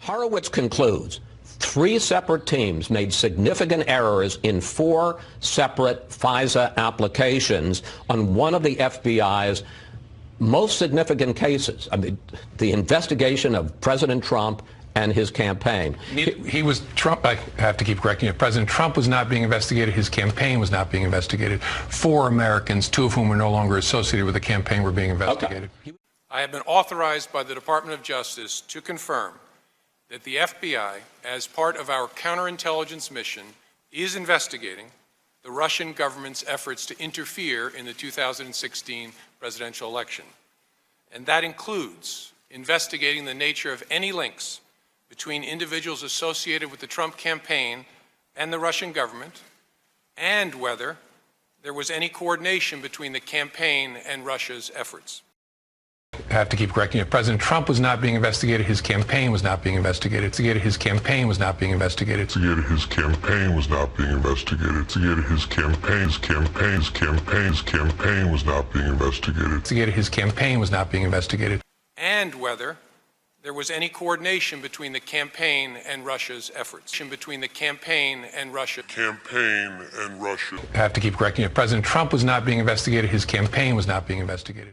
Horowitz concludes 3 separate teams made significant errors in 4 separate FISA applications on one of the FBI's most significant cases. I mean, the investigation of President Trump and his campaign. He was Trump. I have to keep correcting you. President Trump was not being investigated. His campaign was not being investigated. 4 Americans, 2 of whom are no longer associated with the campaign, were being investigated. Okay. I have been authorized by the Department of Justice to confirm that the FBI, as part of our counterintelligence mission, is investigating the Russian government's efforts to interfere in the 2016 presidential election. And that includes investigating the nature of any links between individuals associated with the Trump campaign and the Russian government, and whether there was any coordination between the campaign and Russia's efforts. I have to keep correcting you. President Trump was not being investigated. His campaign was not being investigated. His campaign was not being investigated. His campaign was not being investigated. His campaign was not being investigated. His campaign was not being investigated. And whether there was any coordination between the campaign and Russia's efforts. Between the campaign and Russia. I have to keep correcting you. President Trump was not being investigated. His campaign was not being investigated.